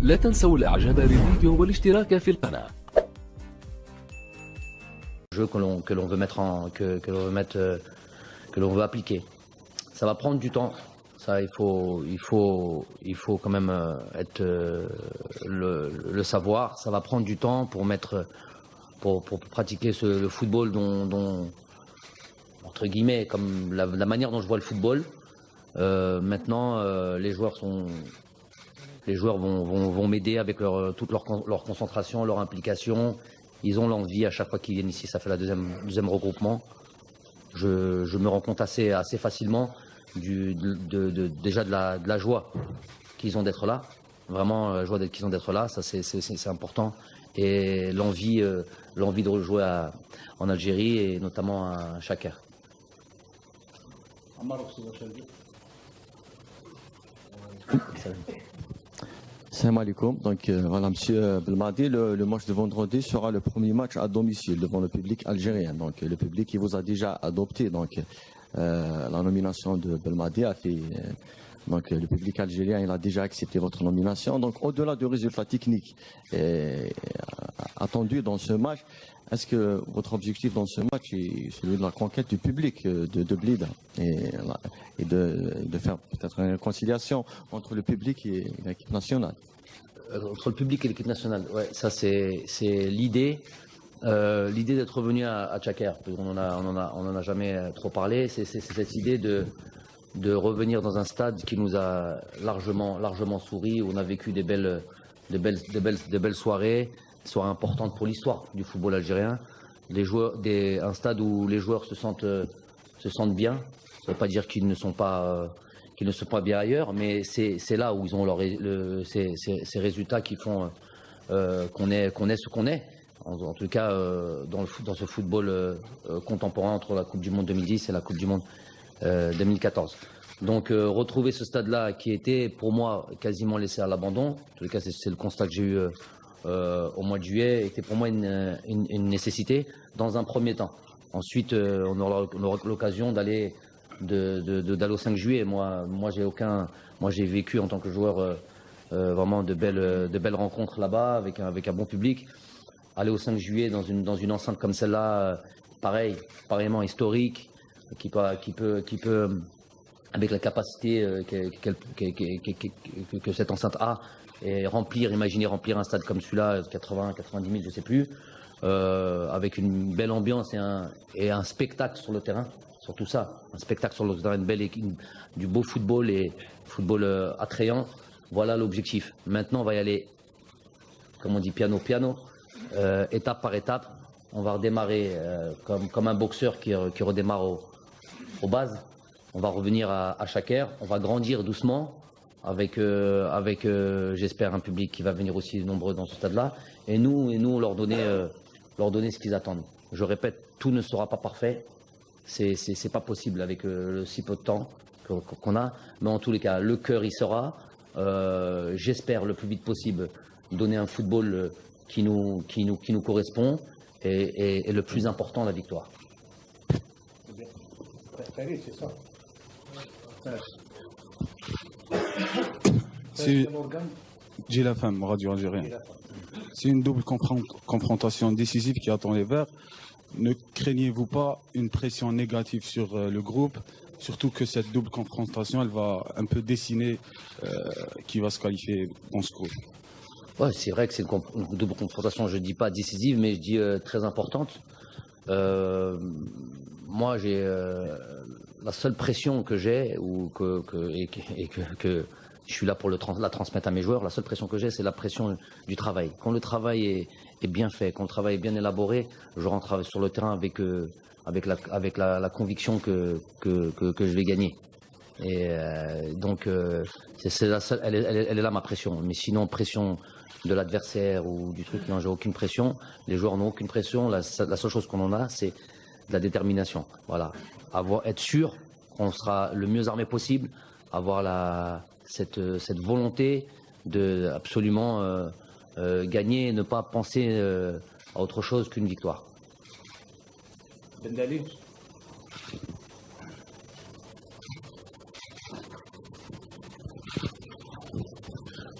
لا تنسوا الاعجاب بالفيديو والاشتراك في القناة. Jeu que l'on veut mettre que l'on veut appliquer. Ça va prendre du temps. Ça, il faut quand même le savoir. Ça va prendre du temps pour pratiquer le football dont entre guillemets, comme la manière dont je vois le football. Maintenant, les joueurs vont m'aider avec toute leur concentration, leur implication. Ils ont l'envie à chaque fois qu'ils viennent ici. Ça fait la deuxième regroupement. Je me rends compte assez facilement déjà de la joie qu'ils ont d'être là. Vraiment, la joie qu'ils ont d'être là, ça c'est important. Et l'envie de rejouer en Algérie et notamment à Chaker. Salam alaikum. Donc voilà, monsieur Belmadi, le match de vendredi sera le premier match à domicile devant le public algérien. Donc le public qui vous a déjà adopté. Donc la nomination de Belmadi a fait. Donc le public algérien il a déjà accepté votre nomination. Donc au-delà du résultat technique attendu dans ce match, est-ce que votre objectif dans ce match est celui de la conquête du public de Blida et de faire peut-être une réconciliation entre le public et l'équipe nationale? Entre le public et l'équipe nationale, ouais, ça c'est l'idée. L'idée d'être revenu à Chaker, on en a jamais trop parlé. C'est cette idée de revenir dans un stade qui nous a largement souri, où on a vécu de belles soirées importantes pour l'histoire du football algérien. Un stade où les joueurs se sentent bien. Ça ne veut pas dire qu'ils ne sont pas bien ailleurs, mais c'est là où ils ont ces résultats qui font qu'on est ce qu'on est. En tout cas, dans ce football contemporain entre la Coupe du Monde 2010 et la Coupe du Monde 2014. Donc retrouver ce stade-là qui était pour moi quasiment laissé à l'abandon, en tout cas c'est le constat que j'ai eu au mois de juillet, était pour moi une nécessité dans un premier temps. Ensuite on aura l'occasion d'aller au 5 juillet. Moi j'ai vécu en tant que joueur vraiment de belles rencontres là-bas avec un bon public. Aller au 5 juillet dans une enceinte comme celle-là, pareillement historique, qui peut avec la capacité que cette enceinte a, et imaginer remplir un stade comme celui-là, 80, 90 000, je sais plus, avec une belle ambiance et un spectacle sur le terrain, surtout ça, un spectacle sur le terrain, du beau football et football attrayant. Voilà l'objectif. Maintenant, on va y aller, comme on dit, piano, étape par étape. On va redémarrer comme un boxeur qui redémarre aux bases. On va revenir à Chaker, on va grandir doucement avec j'espère un public qui va venir aussi nombreux dans ce stade-là, et nous leur donner ce qu'ils attendent. Je répète, tout ne sera pas parfait, c'est pas possible avec le si peu de temps qu'on a, mais en tous les cas le cœur y sera. J'espère le plus vite possible donner un football qui nous correspond et le plus important, la victoire. C'est J'ai la femme, Radio Algérienne. C'est une double confrontation décisive qui attend les Verts. Ne craignez-vous pas une pression négative sur le groupe, surtout que cette double confrontation, elle va un peu dessiner qui va se qualifier dans ce groupe? Ouais, c'est vrai que c'est une double confrontation, je ne dis pas décisive, mais je dis très importante. Moi, j'ai la seule pression que j'ai, et que je suis là pour la transmettre à mes joueurs, la seule pression que j'ai, c'est la pression du travail. Quand le travail est bien fait, quand le travail est bien élaboré, je rentre sur le terrain avec la conviction que je vais gagner. Et donc, c'est la seule, elle est là ma pression. Mais sinon, pression de l'adversaire ou du truc, non, j'ai aucune pression. Les joueurs n'ont aucune pression. La seule chose qu'on en a, c'est de la détermination. Voilà. Être sûr qu'on sera le mieux armé possible, avoir cette volonté de absolument gagner et ne pas penser à autre chose qu'une victoire. Ben Dali.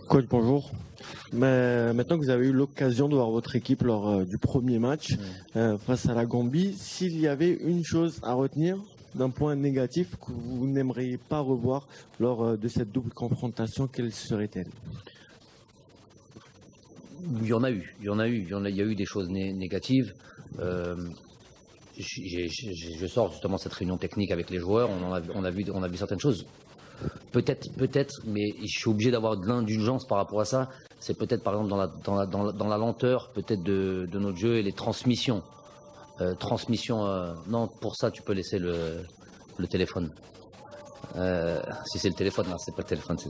Coach, bonjour. Mais maintenant que vous avez eu l'occasion de voir votre équipe lors du premier match face à la Gambie, s'il y avait une chose à retenir d'un point négatif que vous n'aimeriez pas revoir lors de cette double confrontation, quelle serait-elle? Il y a eu des choses négatives. Je sors justement de cette réunion technique avec les joueurs, on a vu certaines choses. Peut-être, mais je suis obligé d'avoir de l'indulgence par rapport à ça. C'est peut-être par exemple dans la lenteur peut-être de notre jeu et les transmissions. Non, pour ça tu peux laisser le téléphone. Si c'est le téléphone, non, c'est pas le téléphone, c'est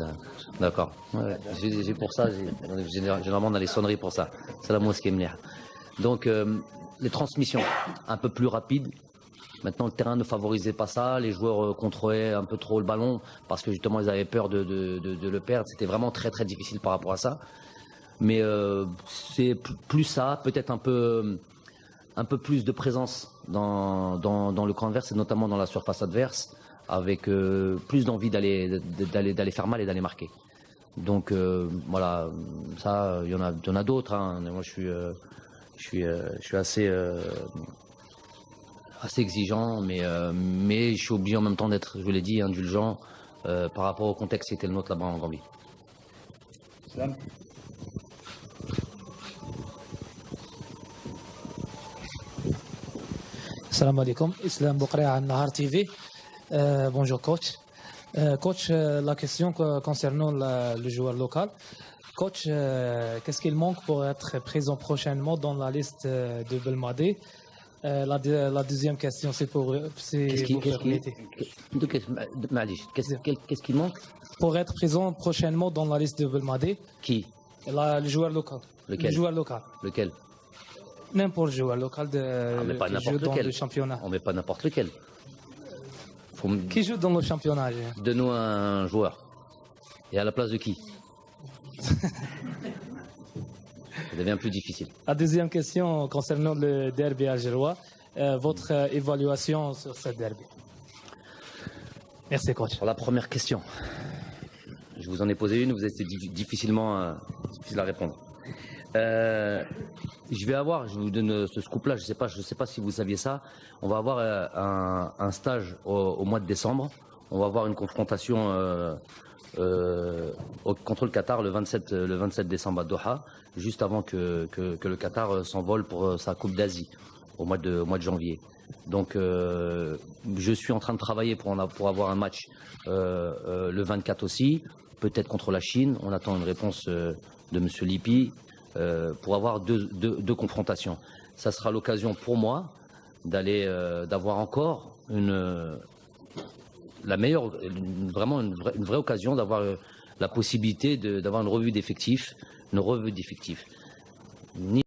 d'accord. Ouais, j'ai pour ça, généralement on a les sonneries pour ça. C'est la mosquée mniah. Donc les transmissions un peu plus rapides. Maintenant le terrain ne favorisait pas ça, les joueurs contrôlaient un peu trop le ballon parce que justement ils avaient peur de le perdre. C'était vraiment très très difficile par rapport à ça. Mais c'est plus ça, peut-être un peu plus de présence dans le camp adverse et notamment dans la surface adverse, avec plus d'envie d'aller faire mal et d'aller marquer. Donc voilà, ça, il y en a d'autres. Hein. Moi, je suis assez exigeant, mais je suis obligé en même temps d'être, je l'ai dit, indulgent par rapport au contexte qui était le nôtre là-bas en Gambie. Salam alaikum, Islam Boukrea Nahar TV. Bonjour coach. Coach, la question concernant le joueur local. Coach, qu'est-ce qu'il manque pour être présent prochainement dans la liste de Belmadé? La deuxième question, c'est pour permettez. Qu'est-ce qui manque? Pour être présent prochainement dans la liste de Belmadé. Qui? Le joueur local. Lequel? Le joueur local. Lequel? N'importe joueur local qui joue dans le championnat. On met pas n'importe lequel. Qui joue dans le championnat? Donne-nous un joueur. Et à la place de qui? Ça devient plus difficile. La deuxième question concernant le derby algérois. Votre évaluation sur ce derby? Merci coach. Pour la première question, je vous en ai posé une, vous êtes difficile à répondre. Je vous donne ce scoop-là, je sais pas si vous saviez ça. On va avoir un stage au mois de décembre. On va avoir une confrontation contre le Qatar le 27 décembre à Doha, juste avant que le Qatar s'envole pour sa Coupe d'Asie au mois de janvier. Donc je suis en train de travailler pour avoir un match le 24 aussi, peut-être contre la Chine. On attend une réponse de M. Lippi. Pour avoir deux confrontations. Ça sera l'occasion pour moi d'avoir encore vraiment une vraie occasion d'avoir la possibilité d'avoir une revue d'effectifs.